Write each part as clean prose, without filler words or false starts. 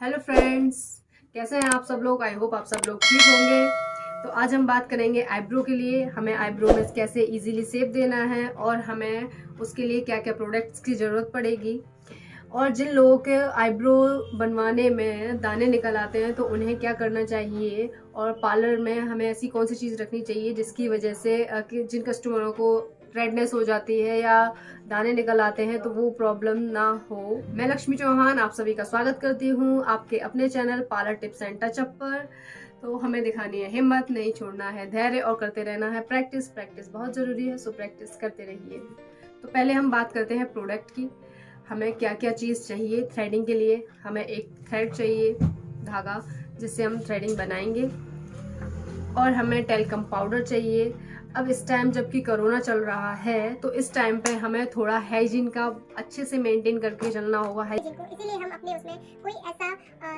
Hello friends, कैसे हैं आप सब लोग। आई होप आप सब लोग ठीक होंगे। तो आज हम बात करेंगे आईब्रो के लिए हमें आईब्रो में कैसे इजीली शेप देना है और हमें उसके लिए क्या क्या प्रोडक्ट्स की ज़रूरत पड़ेगी। और जिन लोगों के आईब्रो बनवाने में दाने निकल आते हैं तो उन्हें क्या करना चाहिए, और पार्लर में हमें ऐसी कौन सी चीज़ रखनी चाहिए जिसकी वजह से जिन कस्टमरों को रेडनेस हो जाती है या दाने निकल आते हैं तो वो प्रॉब्लम ना हो। मैं लक्ष्मी चौहान आप सभी का स्वागत करती हूँ आपके अपने channel parlour tips and touch-up पर। तो हमें दिखानी है हिम्मत, नहीं छोड़ना है धैर्य और करते रहना है प्रैक्टिस। प्रैक्टिस बहुत ज़रूरी है, सो प्रैक्टिस करते रहिए। तो पहले हम बात करते हैं प्रोडक्ट की। हमें क्या क्या चीज़ चाहिए थ्रेडिंग के लिए। हमें एक थ्रेड चाहिए, धागा, जिससे हम थ्रेडिंग बनाएंगे। और हमें टेल्कम पाउडर चाहिए। अब इस टाइम जबकि कोरोना चल रहा है तो इस टाइम पे हमें थोड़ा हाइजीन का अच्छे से मेंटेन करके चलना होगा। हाइजीन को इसीलिए हम अपने उसमें कोई ऐसा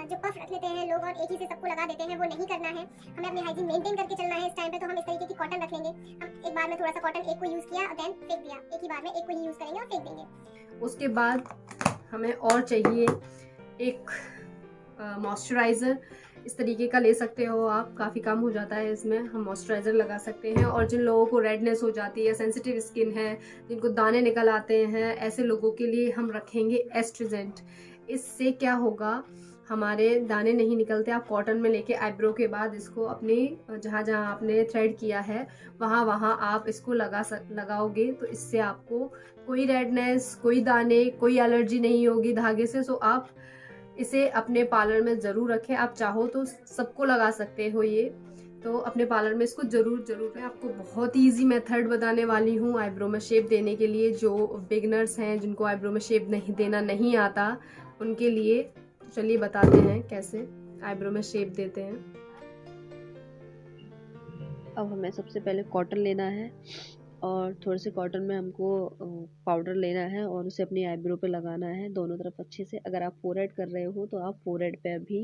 जो पफ रख लेते हैं लोग और एक ही से सबको लगा देते हैं, वो नहीं करना है। हमें अपनी हाइजीन मेंटेन करके चलना है। इस टाइम पे तो हम इस तरीके की कॉटन रख लेंगे। हम एक बार में थोड़ा सा कॉटन एक को यूज किया और देन फेंक दिया, एक ही बार में एक को ही यूज करेंगे और फेंक देंगे। उसके बाद हमें और चाहिए एक मॉइस्चराइज़र। इस तरीके का ले सकते हो आप, काफ़ी कम हो जाता है इसमें। हम मॉइस्चराइज़र लगा सकते हैं। और जिन लोगों को रेडनेस हो जाती है, सेंसिटिव स्किन है, जिनको दाने निकल आते हैं, ऐसे लोगों के लिए हम रखेंगे एस्ट्रिजेंट। इससे क्या होगा, हमारे दाने नहीं निकलते। आप कॉटन में लेके आईब्रो के बाद इसको अपनी जहाँ जहाँ आपने थ्रेड किया है वहाँ वहाँ आप इसको लगाओगे तो इससे आपको कोई रेडनेस, कोई दाने, कोई एलर्जी नहीं होगी धागे से। सो आप इसे अपने पार्लर में ज़रूर रखें। आप चाहो तो सबको लगा सकते हो ये, तो अपने पार्लर में इसको ज़रूर ज़रूर। मैं आपको बहुत ही ईजी मेथड बताने वाली हूँ आईब्रो में शेप देने के लिए। जो बिगनर्स हैं, जिनको आईब्रो में शेप नहीं देना नहीं आता, उनके लिए चलिए बताते हैं कैसे आईब्रो में शेप देते हैं। अब हमें सबसे पहले कॉटन लेना है और थोड़े से कॉटन में हमको पाउडर लेना है और उसे अपनी आईब्रो पे लगाना है दोनों तरफ अच्छे से। अगर आप फोरहेड कर रहे हो तो आप फोरहेड पे भी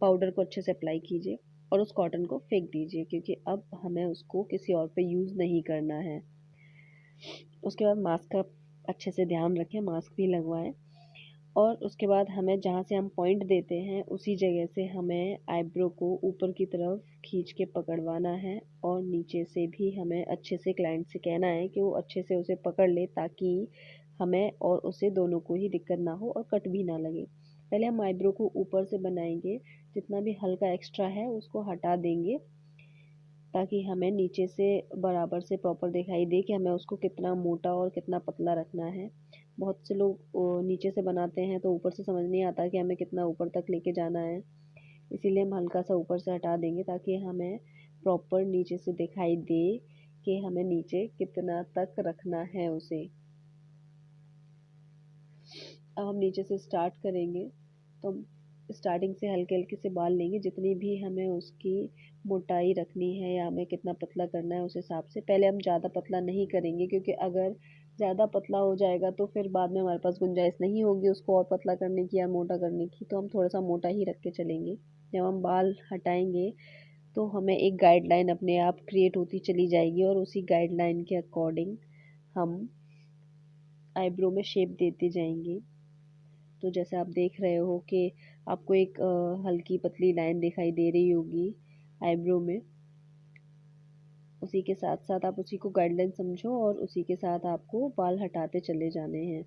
पाउडर को अच्छे से अप्लाई कीजिए और उस कॉटन को फेंक दीजिए, क्योंकि अब हमें उसको किसी और पे यूज़ नहीं करना है। उसके बाद मास्क का अच्छे से ध्यान रखें, मास्क भी लगवाएं। और उसके बाद हमें जहाँ से हम पॉइंट देते हैं उसी जगह से हमें आईब्रो को ऊपर की तरफ खींच के पकड़वाना है और नीचे से भी हमें अच्छे से क्लाइंट से कहना है कि वो अच्छे से उसे पकड़ ले, ताकि हमें और उसे दोनों को ही दिक्कत ना हो और कट भी ना लगे। पहले हम आईब्रो को ऊपर से बनाएंगे, जितना भी हल्का एक्स्ट्रा है उसको हटा देंगे ताकि हमें नीचे से बराबर से प्रॉपर दिखाई दे कि हमें उसको कितना मोटा और कितना पतला रखना है। बहुत से लोग नीचे से बनाते हैं तो ऊपर से समझ नहीं आता कि हमें कितना ऊपर तक लेके जाना है, इसीलिए हम हल्का सा ऊपर से हटा देंगे ताकि हमें प्रॉपर नीचे से दिखाई दे कि हमें नीचे कितना तक रखना है उसे। अब हम नीचे से स्टार्ट करेंगे तो स्टार्टिंग से हल्के हल्के से बाल लेंगे, जितनी भी हमें उसकी मोटाई रखनी है या हमें कितना पतला करना है उस हिसाब से। पहले हम ज़्यादा पतला नहीं करेंगे, क्योंकि अगर ज़्यादा पतला हो जाएगा तो फिर बाद में हमारे पास गुंजाइश नहीं होगी उसको और पतला करने की या मोटा करने की, तो हम थोड़ा सा मोटा ही रख के चलेंगे। जब हम बाल हटाएंगे तो हमें एक गाइडलाइन अपने आप क्रिएट होती चली जाएगी और उसी गाइडलाइन के अकॉर्डिंग हम आईब्रो में शेप देते जाएंगे। तो जैसे आप देख रहे हो कि आपको एक हल्की पतली लाइन दिखाई दे रही होगी आईब्रो में, उसी के साथ साथ आप उसी को गाइडलाइन समझो और उसी के साथ आपको बाल हटाते चले जाने हैं।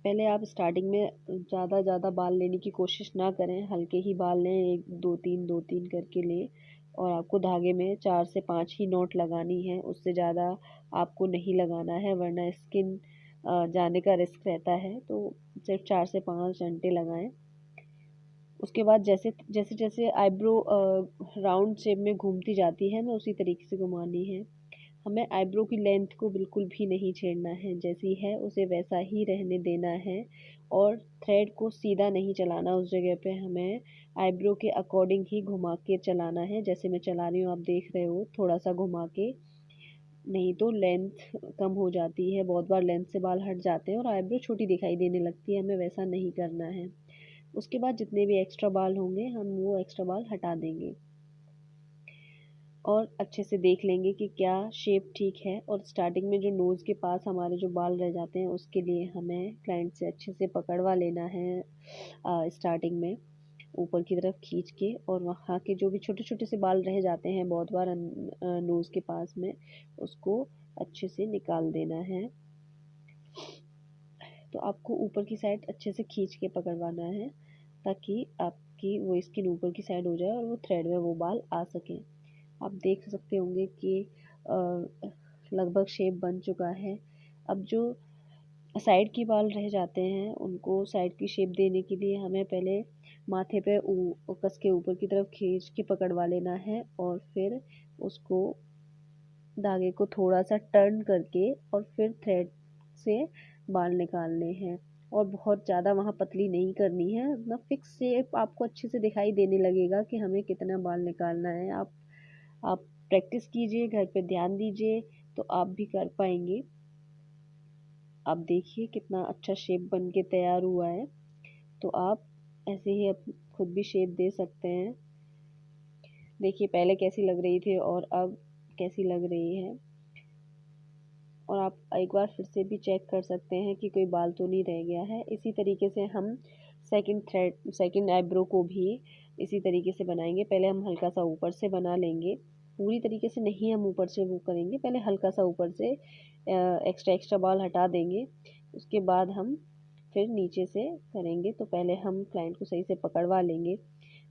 पहले आप स्टार्टिंग में ज़्यादा बाल लेने की कोशिश ना करें, हल्के ही बाल लें, एक दो तीन करके लें। और आपको धागे में 4 से 5 ही नोट लगानी है, उससे ज़्यादा आपको नहीं लगाना है, वरना स्किन जाने का रिस्क रहता है। तो सिर्फ 4 से 5 घंटे लगाएं। उसके बाद जैसे जैसे जैसे आईब्रो राउंड शेप में घूमती जाती है, हमें उसी तरीके से घुमानी है। हमें आईब्रो की लेंथ को बिल्कुल भी नहीं छेड़ना है, जैसी है उसे वैसा ही रहने देना है। और थ्रेड को सीधा नहीं चलाना, उस जगह पे हमें आईब्रो के अकॉर्डिंग ही घुमा के चलाना है। जैसे मैं चला रही हूँ आप देख रहे हो, थोड़ा सा घुमा के, नहीं तो लेंथ कम हो जाती है। बहुत बार लेंथ से बाल हट जाते हैं और आईब्रो छोटी दिखाई देने लगती है, हमें वैसा नहीं करना है। उसके बाद जितने भी एक्स्ट्रा बाल होंगे हम वो एक्स्ट्रा बाल हटा देंगे। और अच्छे से देख लेंगे कि क्या शेप ठीक है। और स्टार्टिंग में जो नोज़ के पास हमारे जो बाल रह जाते हैं उसके लिए हमें क्लाइंट से अच्छे से पकड़वा लेना है स्टार्टिंग में, ऊपर की तरफ खींच के। और वहाँ के जो भी छोटे छोटे से बाल रह जाते हैं बहुत बार नोज़ के पास में, उसको अच्छे से निकाल देना है। तो आपको ऊपर की साइड अच्छे से खींच के पकड़वाना है ताकि आपकी वो स्किन ऊपर की साइड हो जाए और वो थ्रेड में वो बाल आ सकें। आप देख सकते होंगे कि लगभग शेप बन चुका है। अब जो साइड के बाल रह जाते हैं उनको साइड की शेप देने के लिए हमें पहले माथे पे कस के ऊपर की तरफ खींच के पकड़वा लेना है और फिर उसको धागे को थोड़ा सा टर्न करके और फिर थ्रेड से बाल निकालने हैं। और बहुत ज़्यादा वहाँ पतली नहीं करनी है, अपना फिक्स शेप आपको अच्छे से दिखाई देने लगेगा कि हमें कितना बाल निकालना है। आप प्रैक्टिस कीजिए, घर पे ध्यान दीजिए तो आप भी कर पाएंगे। आप देखिए कितना अच्छा शेप बन के तैयार हुआ है। तो आप ऐसे ही खुद भी शेप दे सकते हैं। देखिए पहले कैसी लग रही थी और अब कैसी लग रही है। और आप एक बार फिर से भी चेक कर सकते हैं कि कोई बाल तो नहीं रह गया है। इसी तरीके से हम सेकंड आईब्रो को भी इसी तरीके से बनाएंगे। पहले हम हल्का सा ऊपर से बना लेंगे, पूरी तरीके से नहीं हम ऊपर से वो करेंगे, पहले हल्का सा ऊपर से एक्स्ट्रा बाल हटा देंगे। उसके बाद हम फिर नीचे से करेंगे। तो पहले हम क्लाइंट को सही से पकड़वा लेंगे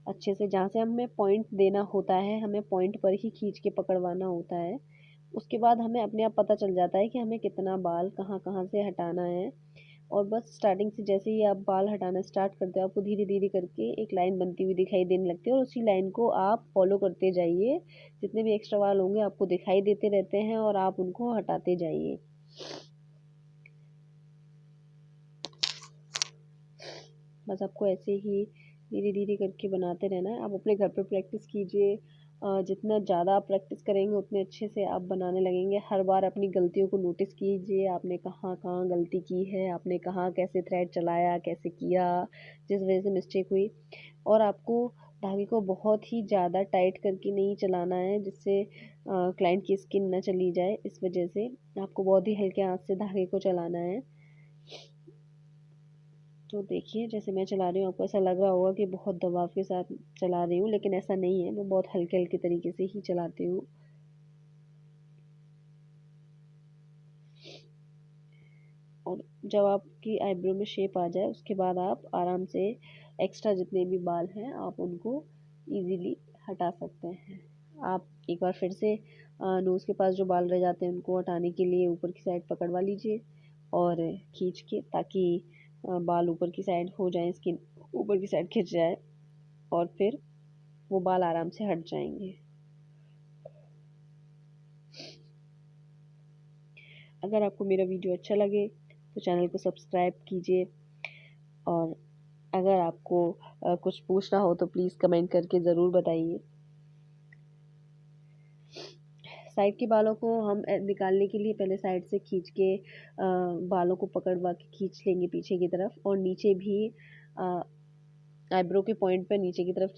अच्छे से, जहाँ से हमें पॉइंट देना होता है हमें पॉइंट पर ही खींच के पकड़वाना होता है। उसके बाद हमें अपने आप पता चल जाता है कि हमें कितना बाल कहाँ कहाँ से हटाना है। और बस स्टार्टिंग से जैसे ही आप बाल हटाना स्टार्ट करते हो आपको धीरे धीरे करके एक लाइन बनती हुई दिखाई देने लगती है और उसी लाइन को आप फॉलो करते जाइए। जितने भी एक्स्ट्रा बाल होंगे आपको दिखाई देते रहते हैं और आप उनको हटाते जाइए। बस आपको ऐसे ही धीरे धीरे करके बनाते रहना है। आप अपने घर पे प्रैक्टिस कीजिए, जितना ज़्यादा आप प्रैक्टिस करेंगे उतने अच्छे से आप बनाने लगेंगे। हर बार अपनी गलतियों को नोटिस कीजिए, आपने कहाँ कहाँ गलती की है, आपने कहाँ कैसे थ्रेड चलाया, कैसे किया, जिस वजह से मिस्टेक हुई। और आपको धागे को बहुत ही ज़्यादा टाइट करके नहीं चलाना है जिससे क्लाइंट की स्किन ना चली जाए। इस वजह से आपको बहुत ही हल्के हाथ से धागे को चलाना है। तो देखिए जैसे मैं चला रही हूँ आपको ऐसा लग रहा होगा कि बहुत दबाव के साथ चला रही हूँ, लेकिन ऐसा नहीं है, मैं बहुत हल्के हल्के तरीके से ही चलाती हूँ। और जब आपकी आईब्रो में शेप आ जाए उसके बाद आप आराम से एक्स्ट्रा जितने भी बाल हैं आप उनको इजीली हटा सकते हैं। आप एक बार फिर से नोज़ के पास जो बाल रह जाते हैं उनको हटाने के लिए ऊपर की साइड पकड़वा लीजिए और खींच के, ताकि बाल ऊपर की साइड हो जाए, स्किन ऊपर की साइड खिंच जाए और फिर वो बाल आराम से हट जाएंगे। अगर आपको मेरा वीडियो अच्छा लगे तो चैनल को सब्सक्राइब कीजिए। और अगर आपको कुछ पूछना हो तो प्लीज़ कमेंट करके ज़रूर बताइए। साइड के बालों को हम निकालने के लिए पहले साइड से खींच के बालों को पकड़वा के खींच लेंगे पीछे की तरफ, और नीचे भी आईब्रो के पॉइंट पर नीचे की तरफ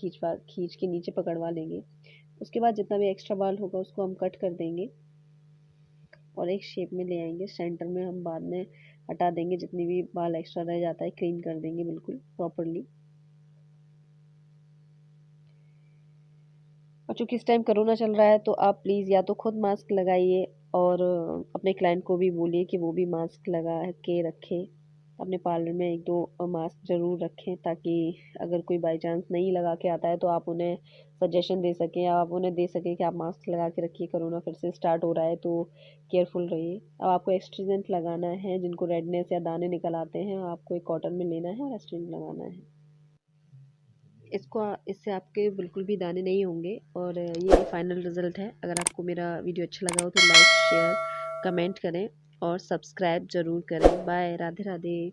खींच के नीचे पकड़वा लेंगे। उसके बाद जितना भी एक्स्ट्रा बाल होगा उसको हम कट कर देंगे और एक शेप में ले आएंगे। सेंटर में हम बाद में हटा देंगे, जितनी भी बाल एक्स्ट्रा रह जाता है क्लीन कर देंगे बिल्कुल प्रॉपरली। और चूँकि इस टाइम कोरोना चल रहा है तो आप प्लीज़ या तो खुद मास्क लगाइए और अपने क्लाइंट को भी बोलिए कि वो भी मास्क लगा के रखें। अपने पार्लर में 1-2 मास्क ज़रूर रखें ताकि अगर कोई बाई चांस नहीं लगा के आता है तो आप उन्हें सजेशन दे सकें या आप उन्हें दे सकें कि आप मास्क लगा के रखिए, कोरोना फिर से स्टार्ट हो रहा है तो केयरफुल रहिए। अब आपको एक्सट्रीजेंट लगाना है, जिनको रेडनेस या दाने निकल आते हैं आपको एक कॉटन में लेना है और एक्सट्रीजेंट लगाना है। इससे आपके बिल्कुल भी दाने नहीं होंगे। और ये फाइनल रिज़ल्ट है। अगर आपको मेरा वीडियो अच्छा लगा हो तो लाइक शेयर कमेंट करें और सब्सक्राइब ज़रूर करें। बाय, राधे राधे।